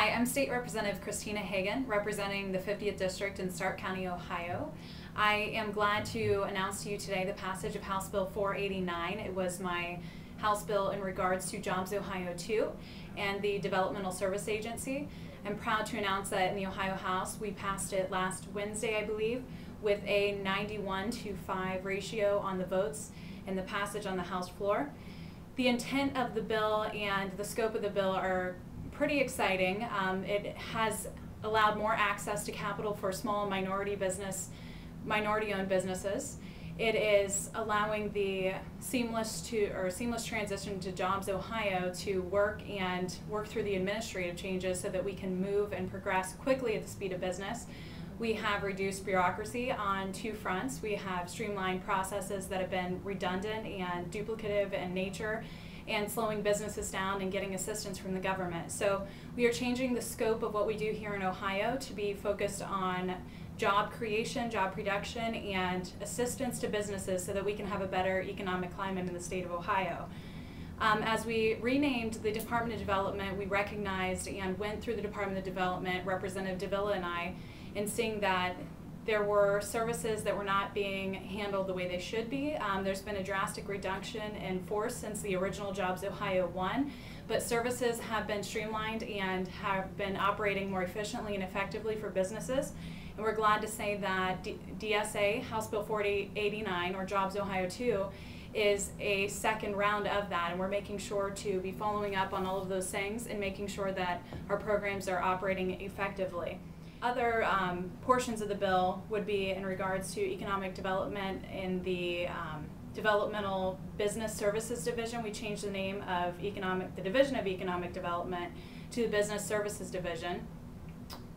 Hi, I'm State Representative Christina Hagan, representing the 50th District in Stark County, Ohio. I am glad to announce to you today the passage of House Bill 489. It was my House bill in regards to Jobs Ohio 2 and the Developmental Service Agency. I'm proud to announce that in the Ohio House we passed it last Wednesday, I believe, with a 91-5 ratio on the votes and the passage on the House floor. The intent of the bill and the scope of the bill are pretty exciting. It has allowed more access to capital for small minority-owned businesses. It is allowing the seamless transition to Jobs Ohio to work through the administrative changes so that we can move and progress quickly at the speed of business. We have reduced bureaucracy on two fronts. We have streamlined processes that have been redundant and duplicative in nature, and slowing businesses down and getting assistance from the government. So we are changing the scope of what we do here in Ohio to be focused on job creation, job production, and assistance to businesses so that we can have a better economic climate in the state of Ohio. As we renamed the Department of Development, we recognized and went through the Department of Development, Representative Davila and I, in seeing that there were services that were not being handled the way they should be. There's been a drastic reduction in force since the original Jobs Ohio 1, but services have been streamlined and have been operating more efficiently and effectively for businesses. And we're glad to say that DSA, House Bill 489, or Jobs Ohio 2, is a second round of that, and we're making sure to be following up on all of those things and making sure that our programs are operating effectively. Other portions of the bill would be in regards to economic development in the Developmental Business Services Division. We changed the name of the Division of Economic Development to the Business Services Division.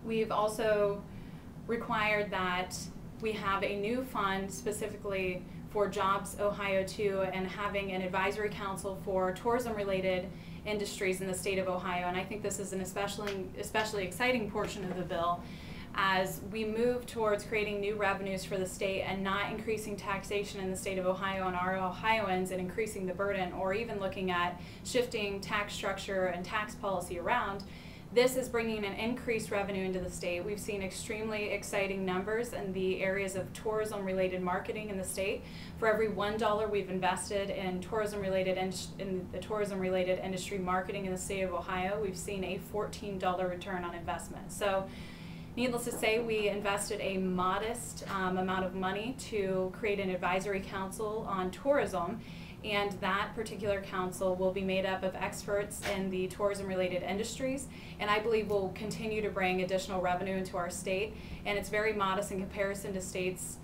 We've also required that we have a new fund specifically for Jobs Ohio 2 and having an advisory council for tourism-related industries in the state of Ohio. And I think this is an especially exciting portion of the bill as we move towards creating new revenues for the state and not increasing taxation in the state of Ohio on our Ohioans and increasing the burden, or even looking at shifting tax structure and tax policy around. This is bringing an increased revenue into the state. We've seen extremely exciting numbers in the areas of tourism-related marketing in the state. For every $1 we've invested in the tourism-related industry marketing in the state of Ohio, we've seen a $14 return on investment. So, needless to say, we invested a modest amount of money to create an advisory council on tourism. And that particular council will be made up of experts in the tourism-related industries, and I believe will continue to bring additional revenue into our state. And it's very modest in comparison to states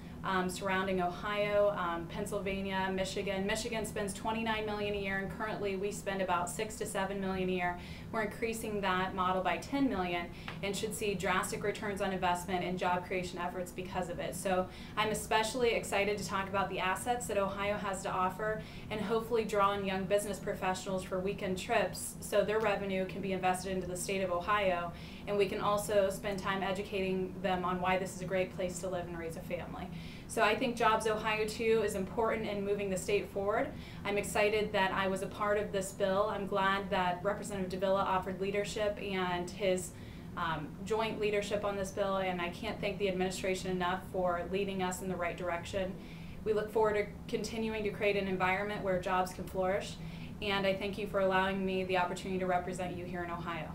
surrounding Ohio, Pennsylvania, Michigan. Michigan spends $29 million a year, and currently we spend about $6 to $7 million a year. We're increasing that model by $10 million and should see drastic returns on investment and job creation efforts because of it. So I'm especially excited to talk about the assets that Ohio has to offer and hopefully draw in young business professionals for weekend trips so their revenue can be invested into the state of Ohio, and we can also spend time educating them on why this is a great place to live and raise a family. So I think Jobs Ohio 2 is important in moving the state forward. I'm excited that I was a part of this bill. I'm glad that Representative Davila offered leadership and his joint leadership on this bill, and I can't thank the administration enough for leading us in the right direction. We look forward to continuing to create an environment where jobs can flourish, and I thank you for allowing me the opportunity to represent you here in Ohio.